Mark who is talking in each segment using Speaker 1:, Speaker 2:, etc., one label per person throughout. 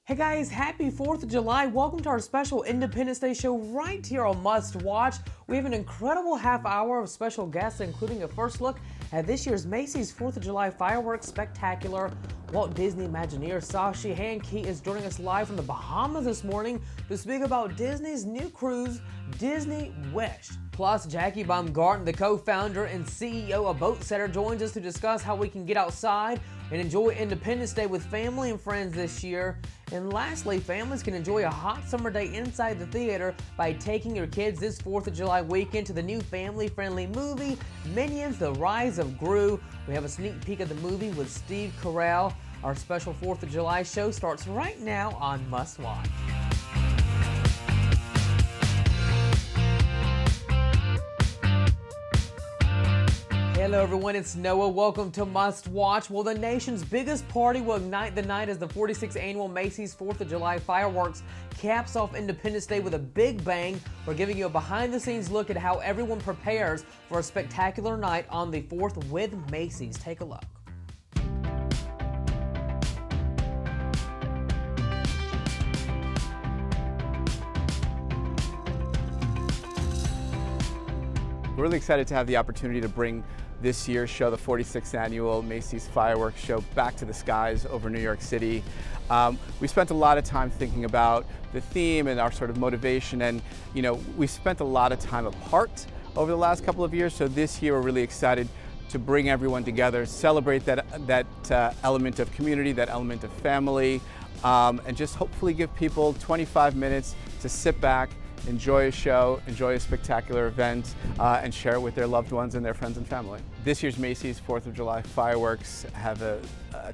Speaker 1: Hey guys, happy 4th of July. Welcome to our special Independence Day show right here on Must Watch. We have an incredible half hour of special guests, including a first look at this year's Macy's 4th of July fireworks spectacular. Walt Disney Imagineer Sashi Hankey is joining us live from the Bahamas this morning to speak about Disney's new cruise, Disney Wish. Plus, Jackie Baumgarten, the co-founder and CEO of Boat Setter, joins us to discuss how we can get outside and enjoy Independence Day with family and friends this year. And lastly, families can enjoy a hot summer day inside the theater by taking your kids this 4th of July weekend to the new family-friendly movie, Minions: The Rise of Gru. We have a sneak peek of the movie with Steve Carell. Our special 4th of July show starts right now on Must Watch. Hello everyone, it's Noah. Welcome to Must Watch. Well, the nation's biggest party will ignite the night as the 46th annual Macy's 4th of July fireworks caps off Independence Day with a big bang. We're giving you a behind-the-scenes look at how everyone prepares for a spectacular night on the 4th with Macy's. Take a look.
Speaker 2: We're really excited to have the opportunity to bring this year's show, the 46th annual Macy's Fireworks Show, back to the skies over New York City. We spent a lot of time thinking about the theme and our sort of motivation, and we spent a lot of time apart over the last couple of years, so this year we're really excited to bring everyone together, celebrate that element of community, that element of family, and just hopefully give people 25 minutes to sit back, enjoy a show, enjoy a spectacular event, and share it with their loved ones and their friends and family. This year's Macy's 4th of July fireworks have a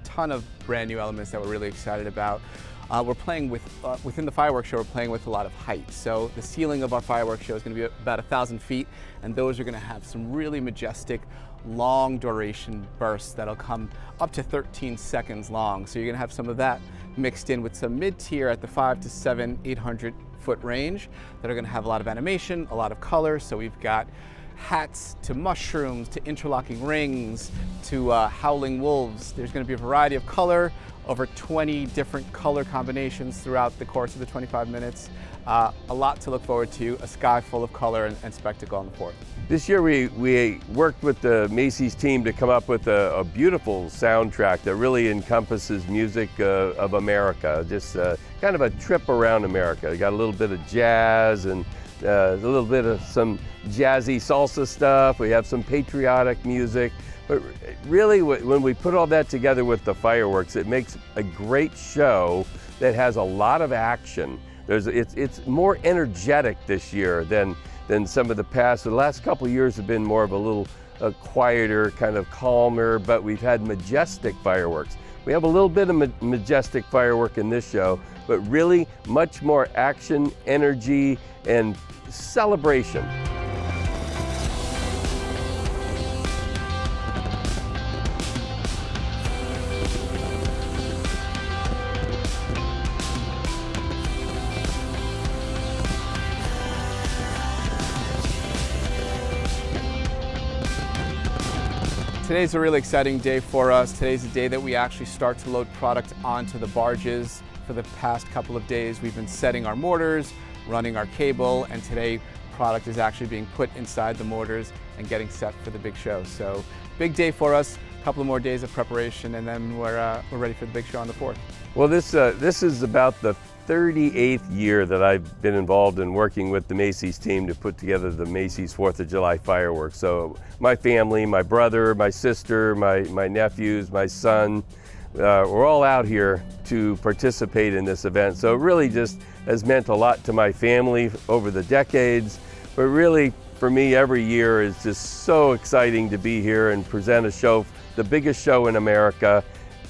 Speaker 2: ton of brand new elements that we're really excited about. We're playing with, within the fireworks show, we're playing with a lot of height. So the ceiling of our fireworks show is going to be about 1,000 feet, and those are going to have some really majestic, long duration bursts that'll come up to 13 seconds long. So you're going to have some of that mixed in with some mid-tier at the 5 to 7, 800 foot range that are going to have a lot of animation, a lot of color. So we've got hats to mushrooms to interlocking rings to howling wolves. There's going to be a variety of color, over 20 different color combinations throughout the course of the 25 minutes. A lot to look forward to, a sky full of color and spectacle on the 4th.
Speaker 3: This year we worked with the Macy's team to come up with a beautiful soundtrack that really encompasses music of America, just kind of a trip around America. We got a little bit of jazz and a little bit of some jazzy salsa stuff. We have some patriotic music. But really, when we put all that together with the fireworks, it makes a great show that has a lot of action. It's more energetic this year than some of the past. The last couple of years have been more of a little quieter, kind of calmer, but we've had majestic fireworks. We have a little bit of majestic firework in this show, but really much more action, energy, and celebration.
Speaker 2: Today's a really exciting day for us. Today's the day that we actually start to load product onto the barges. For the past couple of days, we've been setting our mortars, running our cable, and today product is actually being put inside the mortars and getting set for the big show. So big day for us, a couple of more days of preparation, and then we're ready for the big show on the 4th.
Speaker 3: Well, this is about the 38th year that I've been involved in working with the Macy's team to put together the Macy's 4th of July fireworks. So my family, my brother, my sister, my nephews, my son, we're all out here to participate in this event. So it really just has meant a lot to my family over the decades, but really for me every year is just so exciting to be here and present a show, the biggest show in America,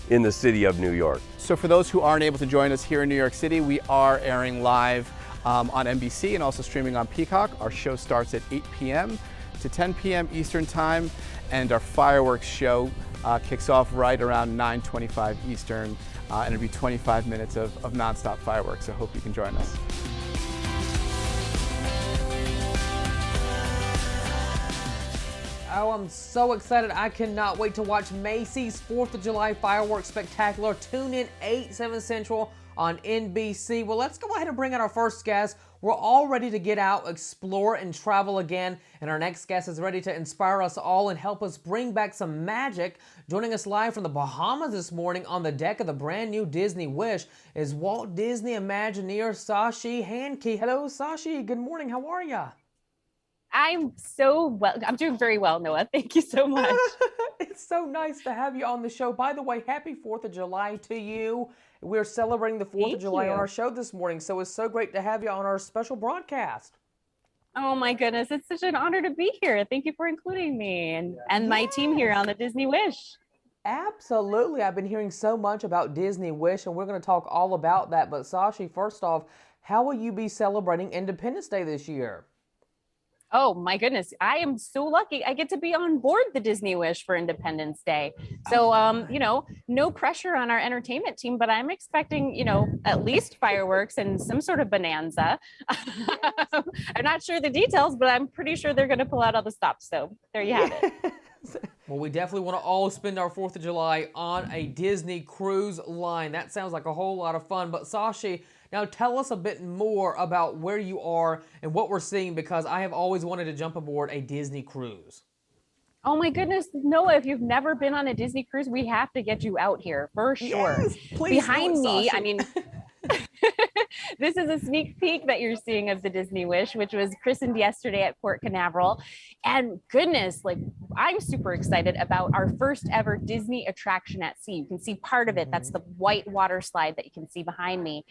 Speaker 3: in the city of New York.
Speaker 2: So for those who aren't able to join us here in New York City, we are airing live on NBC and also streaming on Peacock. Our show starts at 8 p.m. to 10 p.m. Eastern Time, and our fireworks show kicks off right around 9:25 Eastern, and it'll be 25 minutes of nonstop fireworks, so hope you can join us.
Speaker 1: Oh, I'm so excited. I cannot wait to watch Macy's 4th of July Fireworks Spectacular. Tune in 8, 7 Central on NBC. Well, let's go ahead and bring in our first guest. We're all ready to get out, explore, and travel again. And our next guest is ready to inspire us all and help us bring back some magic. Joining us live from the Bahamas this morning on the deck of the brand new Disney Wish is Walt Disney Imagineer Sashi Hankey. Hello, Sashi. Good morning. How are ya?
Speaker 4: I'm so well. I'm doing very well, Noah. Thank you so much.
Speaker 1: It's so nice to have you on the show. By the way, happy 4th of July to you. We're celebrating the 4th of July on our show this morning, so it's so great to have you on our special broadcast.
Speaker 4: Oh my goodness, it's such an honor to be here. Thank you for including me and my team here on the Disney Wish.
Speaker 1: Absolutely. I've been hearing so much about Disney Wish, and we're going to talk all about that. But Sashi, first off, how will you be celebrating Independence Day this year?
Speaker 4: Oh my goodness, I am so lucky. I get to be on board the Disney Wish for Independence Day. So, no pressure on our entertainment team, but I'm expecting, at least fireworks and some sort of bonanza. I'm not sure the details, but I'm pretty sure they're going to pull out all the stops. So there you have it.
Speaker 1: Well, we definitely want to all spend our 4th of July on a Disney cruise line. That sounds like a whole lot of fun. But Sashi, now tell us a bit more about where you are and what we're seeing, because I have always wanted to jump aboard a Disney cruise.
Speaker 4: Oh my goodness, Noah, if you've never been on a Disney cruise, we have to get you out here for sure.
Speaker 1: Yes, please.
Speaker 4: Behind me, I mean, this is a sneak peek that you're seeing of the Disney Wish, which was christened yesterday at Port Canaveral. And goodness, I'm super excited about our first ever Disney attraction at sea. You can see part of it. That's the white water slide that you can see behind me.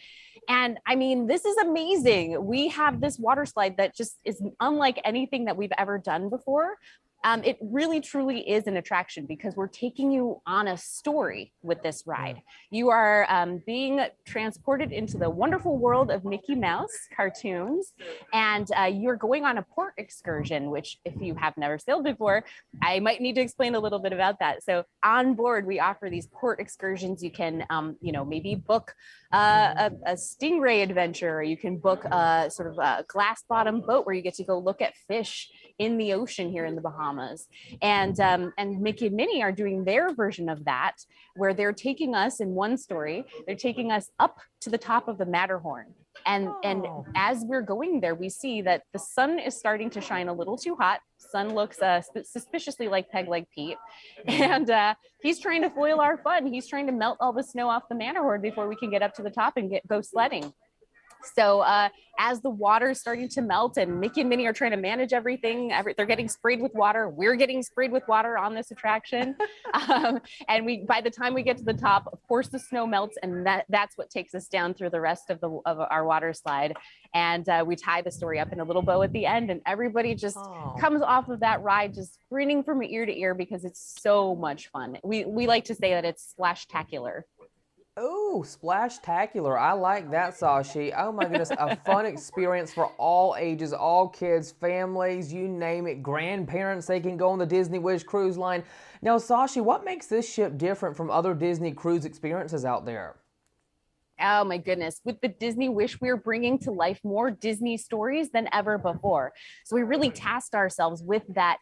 Speaker 4: And I mean, this is amazing. We have this water slide that just is unlike anything that we've ever done before. It really truly is an attraction because we're taking you on a story with this ride. You are being transported into the wonderful world of Mickey Mouse cartoons, and you're going on a port excursion, which if you have never sailed before, I might need to explain a little bit about that. So on board, we offer these port excursions. You can, maybe book a stingray adventure, or you can book a sort of a glass bottom boat where you get to go look at fish in the ocean here in the Bahamas. And Mickey and Minnie are doing their version of that, where they're taking us in one story, they're taking us up to the top of the Matterhorn. And as we're going there, we see that the sun is starting to shine a little too hot. Sun looks suspiciously like Peg Leg Pete. And he's trying to foil our fun. He's trying to melt all the snow off the Matterhorn before we can get up to the top and go sledding. So as the water is starting to melt and Mickey and Minnie are trying to manage everything, they're getting sprayed with water. We're getting sprayed with water on this attraction. And by the time we get to the top, of course, the snow melts, and that's what takes us down through the rest of our water slide. And we tie the story up in a little bow at the end, and everybody just comes off of that ride just grinning from ear to ear because it's so much fun. We like to say that it's splash-tacular.
Speaker 1: Oh, splash-tacular. I like that, Sashi. Oh my goodness, a fun experience for all ages, all kids, families, you name it, grandparents, they can go on the Disney Wish cruise line. Now, Sashi, what makes this ship different from other Disney cruise experiences out there?
Speaker 4: Oh my goodness. With the Disney Wish, we're bringing to life more Disney stories than ever before. So we really tasked ourselves with that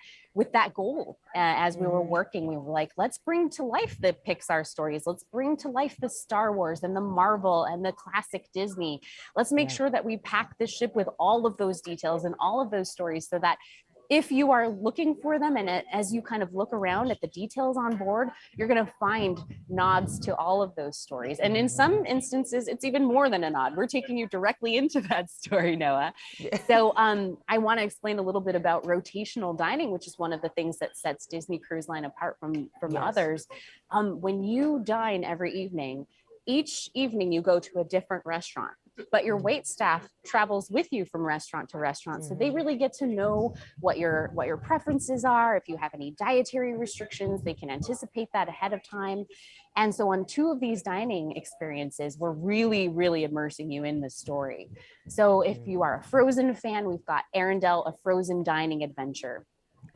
Speaker 4: goal. As we were working, we were like, let's bring to life the Pixar stories. Let's bring to life the Star Wars and the Marvel and the classic Disney. Let's make sure that we pack this ship with all of those details and all of those stories so that if you are looking for them, and as you kind of look around at the details on board, you're going to find nods to all of those stories. And in some instances, it's even more than a nod. We're taking you directly into that story, Noah. So I want to explain a little bit about rotational dining, which is one of the things that sets Disney Cruise Line apart from others. When you dine every evening, each evening you go to a different restaurant, but your wait staff travels with you from restaurant to restaurant. So they really get to know what your preferences are. If you have any dietary restrictions, they can anticipate that ahead of time. And so on 2 of these dining experiences, we're really, really immersing you in the story. So if you are a Frozen fan, we've got Arendelle, a Frozen dining adventure.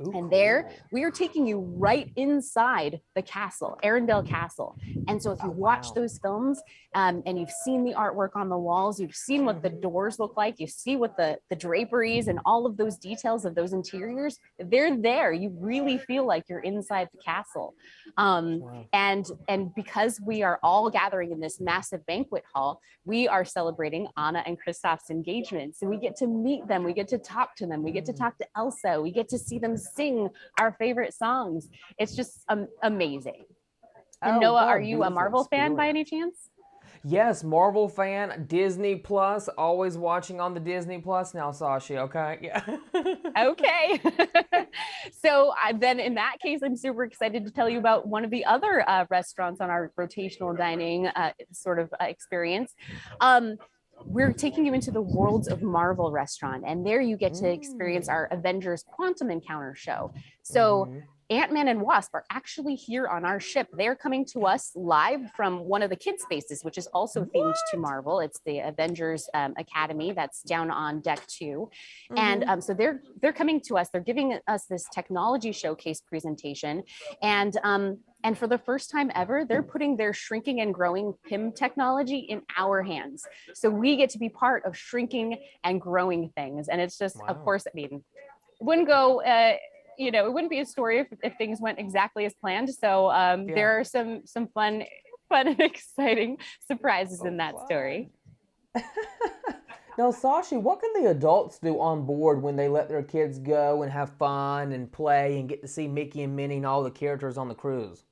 Speaker 1: Ooh,
Speaker 4: And there,
Speaker 1: cool.
Speaker 4: we are taking you right inside the castle, Arendelle Castle. And so if you watch
Speaker 1: Wow.
Speaker 4: those films and you've seen the artwork on the walls, you've seen what the doors look like, you see what the draperies and all of those details of those interiors, they're there. You really feel like you're inside the castle.
Speaker 1: Wow.
Speaker 4: And because we are all gathering in this massive banquet hall, we are celebrating Anna and Kristoff's engagement. So we get to meet them, we get to talk to them, we get to talk to Elsa, we get to see them sing our favorite songs. It's just amazing. And
Speaker 1: Oh,
Speaker 4: Noah,
Speaker 1: what
Speaker 4: are
Speaker 1: a
Speaker 4: you a
Speaker 1: beautiful
Speaker 4: Marvel fan by any
Speaker 1: experience.
Speaker 4: chance?
Speaker 1: Yes, Marvel fan, Disney Plus, always watching on the Disney Plus now, Sashi, okay? Yeah.
Speaker 4: Okay. So then in that case, I'm super excited to tell you about one of the other restaurants on our rotational dining experience. We're taking you into the Worlds of Marvel restaurant, and there you get to experience our Avengers Quantum Encounter show. So Ant-Man and Wasp are actually here on our ship. They're coming to us live from one of the kids spaces, which is also themed to Marvel. It's the Avengers Academy that's down on deck 2. And so they're coming to us. They're giving us this technology showcase presentation. And for the first time ever, they're putting their shrinking and growing PIM technology in our hands. So we get to be part of shrinking and growing things. And it's just, of course, I mean, it wouldn't go, it wouldn't be a story if things went exactly as planned. So there are some fun and exciting surprises in that story.
Speaker 1: Now, Sashi, what can the adults do on board when they let their kids go and have fun and play and get to see Mickey and Minnie and all the characters on the cruise?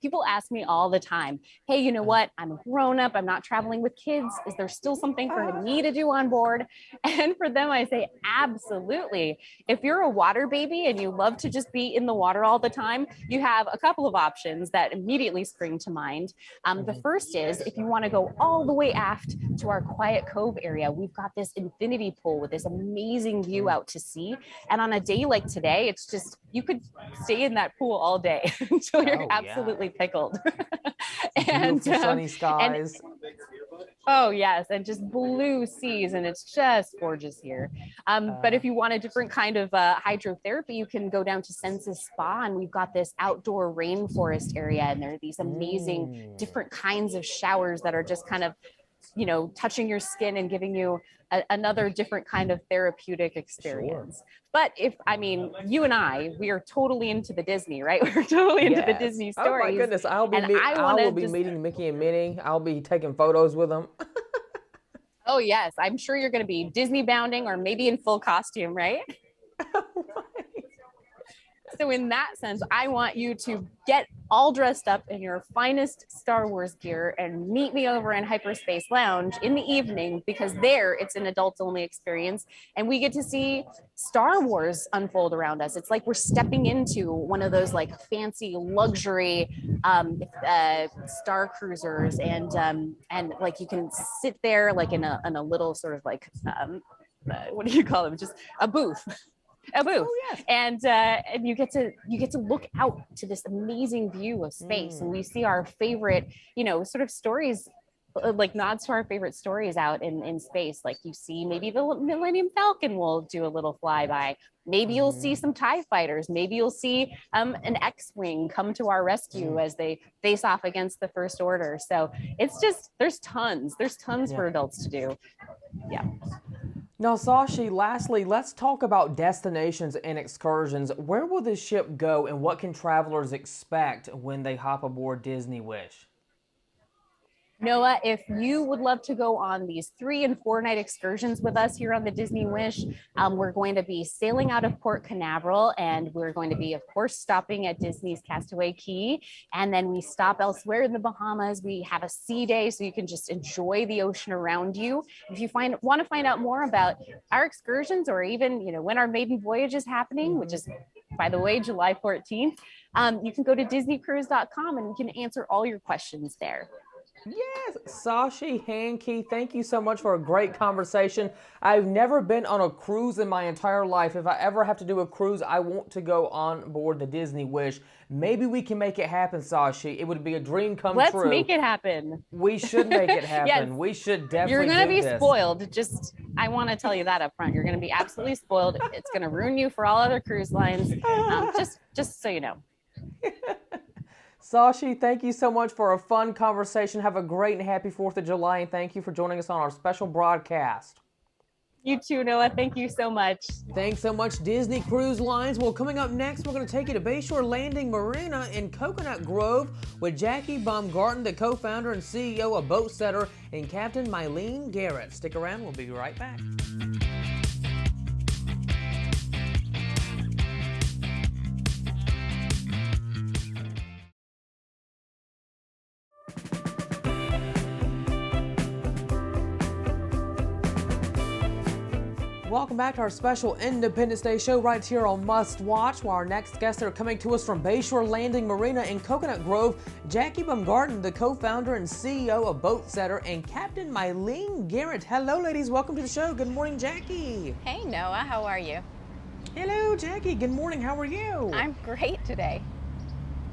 Speaker 4: People ask me all the time, hey, you know what? I'm a grown up. I'm not traveling with kids. Is there still something for me to do on board? And for them, I say, absolutely. If you're a water baby and you love to just be in the water all the time, you have a couple of options that immediately spring to mind. The first is if you want to go all the way aft to our quiet cove area, we've got this infinity pool with this amazing view out to sea. And on a day like today, it's just, you could stay in that pool all day until you're absolutely pickled.
Speaker 1: And sunny skies.
Speaker 4: Oh yes, and just blue seas, and it's just gorgeous here. But if you want a different kind of hydrotherapy, you can go down to Senses Spa, and we've got this outdoor rainforest area, and there are these amazing different kinds of showers that are just kind of, touching your skin and giving you another different kind of therapeutic experience. Sure. But you and we are totally into the Disney, right? We're totally into the Disney stories.
Speaker 1: Oh my goodness, I will be meeting Mickey and Minnie. I'll be taking photos with them.
Speaker 4: Oh yes, I'm sure you're going to be Disney bounding or maybe in full costume, right? So in that sense, I want you to get all dressed up in your finest Star Wars gear and meet me over in Hyperspace Lounge in the evening, because there it's an adults only experience and we get to see Star Wars unfold around us. It's like we're stepping into one of those like fancy luxury star cruisers, and like you can sit there like in a little sort of like what do you call them? Just a booth. Oh, yes. And you get to look out to this amazing view of space, and we see our favorite, sort of stories, like nods to our favorite stories out in space. Like you see maybe the Millennium Falcon will do a little flyby. Maybe you'll see some TIE fighters. Maybe you'll see an X-Wing come to our rescue as they face off against the First Order. So it's just, there's tons for adults to do. Yeah.
Speaker 1: Now, Sashi, lastly, let's talk about destinations and excursions. Where will this ship go, and what can travelers expect when they hop aboard Disney Wish?
Speaker 4: Noah, if you would love to go on these 3 and 4 night excursions with us here on the Disney Wish, we're going to be sailing out of Port Canaveral, and we're going to be, of course, stopping at Disney's Castaway Cay. And then we stop elsewhere in the Bahamas. We have a sea day, so you can just enjoy the ocean around you. If you want to find out more about our excursions, or even, when our maiden voyage is happening, which is, by the way, July 14th, you can go to disneycruise.com and we can answer all your questions there.
Speaker 1: Yes, Sashi Hankey, thank you so much for a great conversation. I've never been on a cruise in my entire life. If I ever have to do a cruise, I want to go on board the Disney Wish. Maybe we can make it happen, Sashi. It would be a dream come
Speaker 4: Let's
Speaker 1: true.
Speaker 4: make it happen.
Speaker 1: We should make it happen.
Speaker 4: Yes.
Speaker 1: We should definitely
Speaker 4: You're going to be
Speaker 1: this.
Speaker 4: spoiled. I want to tell you that up front. You're going to be absolutely spoiled. It's going to ruin you for all other cruise lines. Just so you know.
Speaker 1: Sashi, thank you so much for a fun conversation. Have a great and happy 4th of July, and thank you for joining us on our special broadcast.
Speaker 4: You too, Noah. Thank you so much.
Speaker 1: Thanks so much, Disney Cruise Lines. Well, coming up next, we're going to take you to Bayshore Landing Marina in Coconut Grove with Jackie Baumgarten, the co-founder and CEO of Boat Setter, and Captain Mylene Garrett. Stick around. We'll be right back. Welcome back to our special Independence Day show right here on Must Watch, where our next guests are coming to us from Bayshore Landing Marina in Coconut Grove, Jackie Baumgarten, the co-founder and CEO of Boat Setter, and Captain Mylene Garrett. Hello, ladies. Welcome to the show. Good morning, Jackie.
Speaker 5: Hey, Noah. How are you?
Speaker 1: Hello, Jackie. Good morning. How are you?
Speaker 5: I'm great today.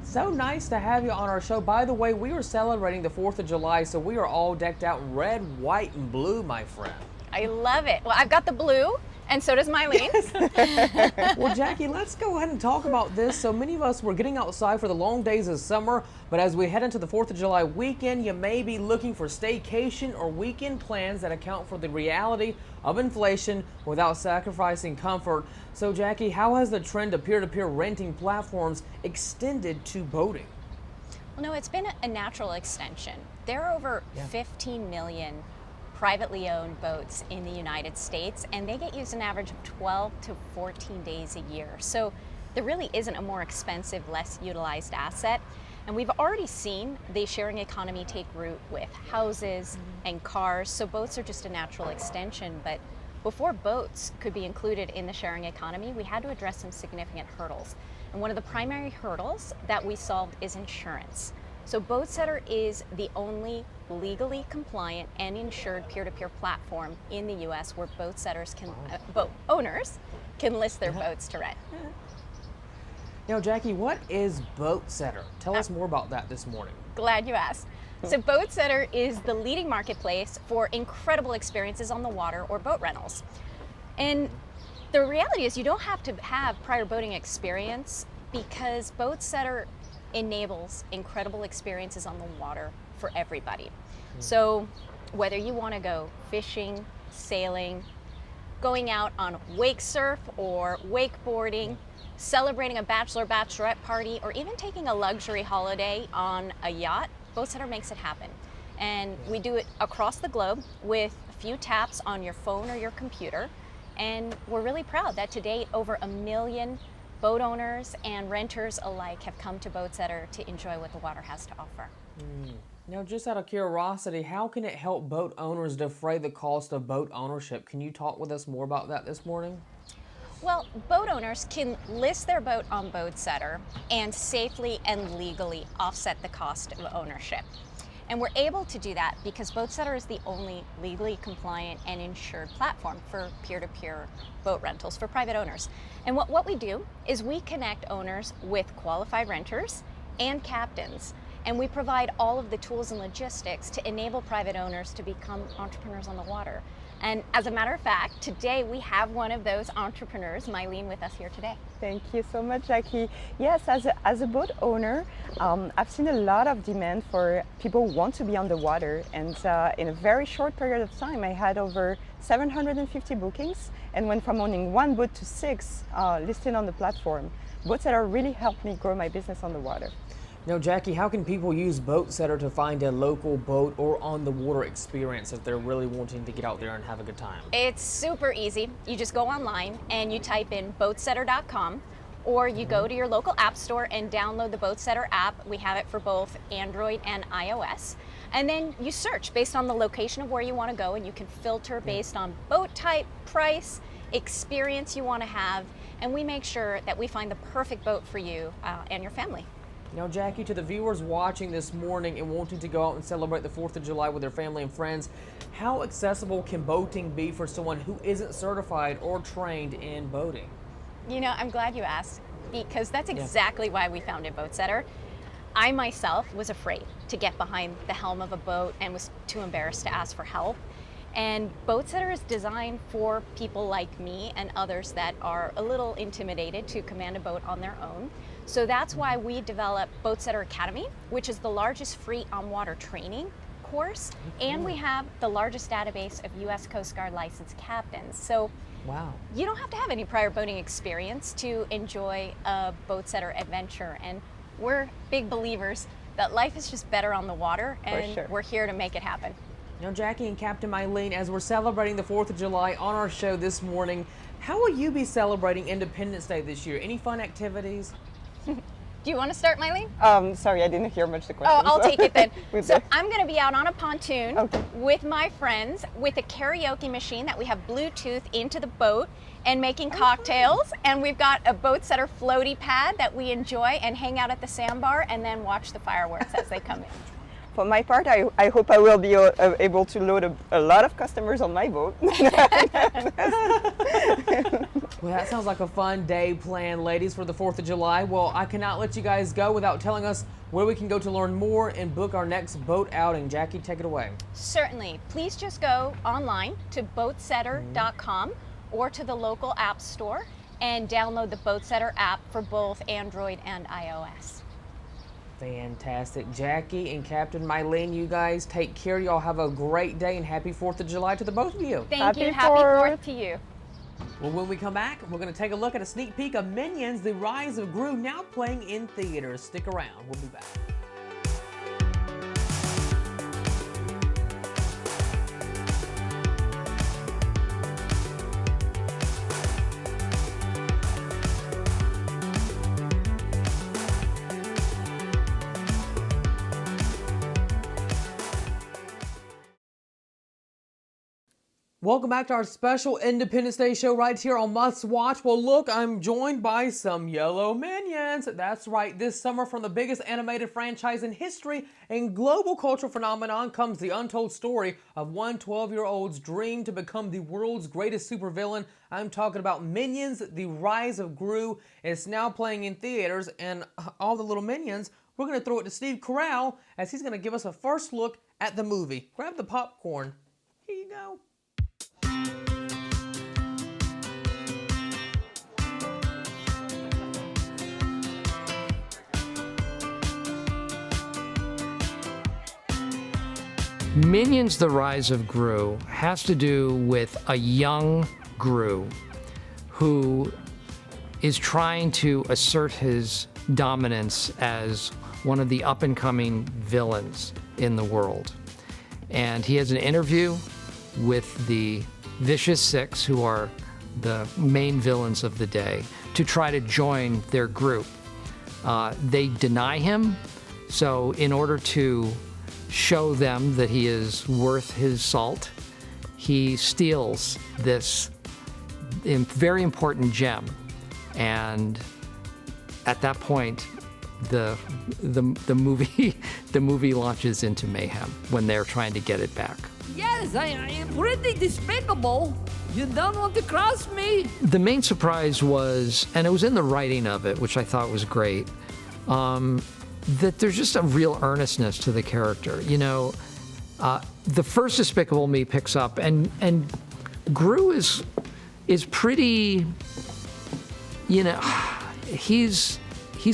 Speaker 1: So nice to have you on our show. By the way, we are celebrating the 4th of July, so we are all decked out in red, white, and blue, my friend.
Speaker 5: I love it. Well, I've got the blue, and so does Mylene.
Speaker 1: Well, Jackie, let's go ahead and talk about this. So many of us were getting outside for the long days of summer, but as we head into the 4th of July weekend, you may be looking for staycation or weekend plans that account for the reality of inflation without sacrificing comfort. So, Jackie, how has the trend of peer-to-peer renting platforms extended to boating?
Speaker 5: Well, no, it's been a natural extension. There are over 15 million privately owned boats in the United States, and they get used an average of 12 to 14 days a year. So there really isn't a more expensive, less utilized asset. And we've already seen the sharing economy take root with houses and cars. So boats are just a natural extension. But before boats could be included in the sharing economy, we had to address some significant hurdles. And one of the primary hurdles that we solved is insurance. So Boat Setter is the only legally compliant and insured peer-to-peer platform in the U.S. where boat owners can list their boats to rent.
Speaker 1: Now, Jackie, what is Boat Setter? Tell us more about that this morning.
Speaker 5: Glad you asked. So Boat Setter is the leading marketplace for incredible experiences on the water or boat rentals. And the reality is you don't have to have prior boating experience because Boat Setter enables incredible experiences on the water for everybody. So whether you want to go fishing, sailing, going out on wake surf or wakeboarding, celebrating a bachelorette party, or even taking a luxury holiday on a yacht, Boat Setter makes it happen. And we do it across the globe with a few taps on your phone or your computer. And we're really proud that to date over 1 million boat owners and renters alike have come to Boat Setter to enjoy what the water has to offer.
Speaker 1: Now, just out of curiosity, how can it help boat owners defray the cost of boat ownership? Can you talk with us more about that this morning?
Speaker 5: Well, boat owners can list their boat on Boat Setter and safely and legally offset the cost of ownership. And we're able to do that because Boat Setter is the only legally compliant and insured platform for peer-to-peer boat rentals for private owners. And what we do is we connect owners with qualified renters and captains. And we provide all of the tools and logistics to enable private owners to become entrepreneurs on the water. And as a matter of fact, today we have one of those entrepreneurs, Mylene, with us here today.
Speaker 6: Thank you so much, Jackie. Yes, as a boat owner, I've seen a lot of demand for people who want to be on the water. And in a very short period of time, I had over 750 bookings and went from owning 1 boat to 6 listed on the platform. Boat Setter really helped me grow my business on the water.
Speaker 1: Now, Jackie, how can people use Boat Setter to find a local boat or on-the-water experience if they're really wanting to get out there and have a good time?
Speaker 5: It's super easy. You just go online and you type in boatsetter.com, or you go to your local app store and download the Boat Setter app. We have it for both Android and iOS. And then you search based on the location of where you want to go, and you can filter based on boat type, price, experience you want to have, and we make sure that we find the perfect boat for you and your family.
Speaker 1: Now, Jackie, to the viewers watching this morning and wanting to go out and celebrate the 4th of July with their family and friends, how accessible can boating be for someone who isn't certified or trained in boating?
Speaker 5: You know, I'm glad you asked, because that's exactly why we founded Boatsetter. I myself was afraid to get behind the helm of a boat and was too embarrassed to ask for help. And Boatsetter is designed for people like me and others that are a little intimidated to command a boat on their own. So that's why we developed Boatsetter Academy, which is the largest free on-water training course. And we have the largest database of U.S. Coast Guard licensed captains. So
Speaker 1: wow,
Speaker 5: you don't have to have any prior boating experience to enjoy a Boatsetter adventure. And we're big believers that life is just better on the water, and we're here to make it happen.
Speaker 1: Now, Jackie and Captain Mylene, as we're celebrating the 4th of July on our show this morning, how will you be celebrating Independence Day this year? Any fun activities?
Speaker 5: Do you want to start, Mylene?
Speaker 6: Sorry, I didn't hear much the question.
Speaker 5: Oh, I'll take it then. So
Speaker 6: the...
Speaker 5: I'm going to be out on a pontoon with my friends with a karaoke machine that we have Bluetooth into the boat and making cocktails. And we've got a Boatsetter floaty pad that we enjoy and hang out at the sandbar and then watch the fireworks as they come in.
Speaker 6: For my part, I hope I will be able to load a lot of customers on my boat.
Speaker 1: Well, that sounds like a fun day planned, ladies, for the 4th of July. Well, I cannot let you guys go without telling us where we can go to learn more and book our next boat outing. Jackie, take it away.
Speaker 5: Certainly. Please just go online to boatsetter.com or to the local app store and download the Boatsetter app for both Android and iOS.
Speaker 1: Fantastic. Jackie and Captain Mylene, you guys take care. Y'all have a great day and happy 4th of July to the both of you.
Speaker 5: Thank you. Happy 4th to you.
Speaker 1: Well, when we come back, we're going to take a look at a sneak peek of Minions, The Rise of Gru, now playing in theaters. Stick around. We'll be back. Welcome back to our special Independence Day show right here on Must Watch. Well, look, I'm joined by some yellow minions. That's right, this summer from the biggest animated franchise in history and global cultural phenomenon comes the untold story of one 12-year-old's dream to become the world's greatest supervillain. I'm talking about Minions, The Rise of Gru. It's now playing in theaters, and all the little minions, we're going to throw it to Steve Carell as he's going to give us a first look at the movie. Grab the popcorn. Here you go.
Speaker 7: Minions: The Rise of Gru has to do with a young Gru who is trying to assert his dominance as one of the up-and-coming villains in the world. And he has an interview with the Vicious Six, who are the main villains of the day, to try to join their group. They deny him, so in order to show them that he is worth his salt, he steals this very important gem, and at that point, the movie launches into mayhem when they're trying to get it back.
Speaker 8: Yes, I am pretty despicable. You don't want to cross me.
Speaker 7: The main surprise was, and it was in the writing of it, which I thought was great, that there's just a real earnestness to the character. You know, the first Despicable Me picks up, and Gru is pretty, you know, he's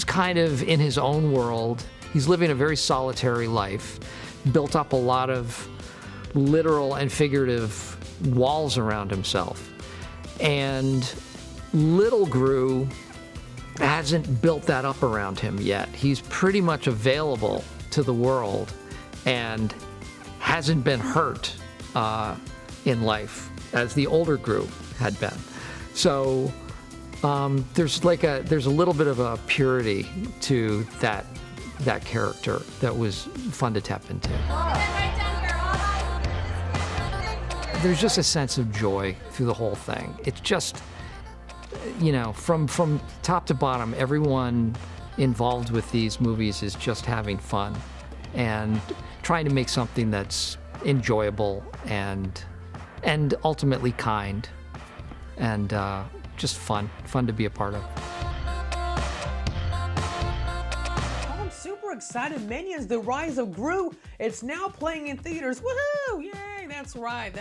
Speaker 7: kind of in his own world. He's living a very solitary life, built up a lot of literal and figurative walls around himself. And little Gru hasn't built that up around him yet. He's pretty much available to the world and hasn't been hurt in life as the older Gru had been. So there's a little bit of a purity to that character that was fun to tap into. There's just a sense of joy through the whole thing. It's just, you know, from top to bottom, everyone involved with these movies is just having fun and trying to make something that's enjoyable and ultimately kind and just fun to be a part of.
Speaker 1: I'm super excited. Minions, The Rise of Gru. It's now playing in theaters. Woohoo! Yay! That's right,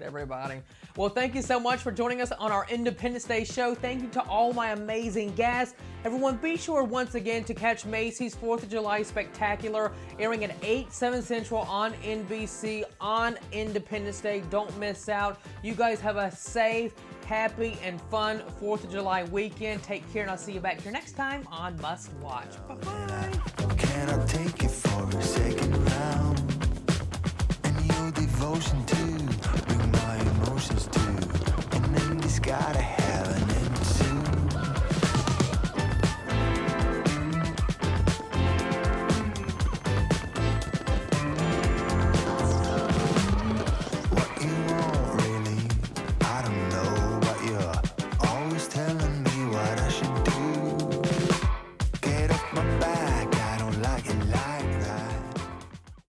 Speaker 1: everybody. Well, thank you so much for joining us on our Independence Day show. Thank you to all my amazing guests. Everyone, be sure once again to catch Macy's 4th of July Spectacular, airing at 8, 7 Central on NBC on Independence Day. Don't miss out. You guys have a safe, happy, and fun 4th of July weekend. Take care, and I'll see you back here next time on Must Watch. Bye-bye.
Speaker 9: Can I take you for a second round? And your devotion to bring my emotions to, and then this gotta happen.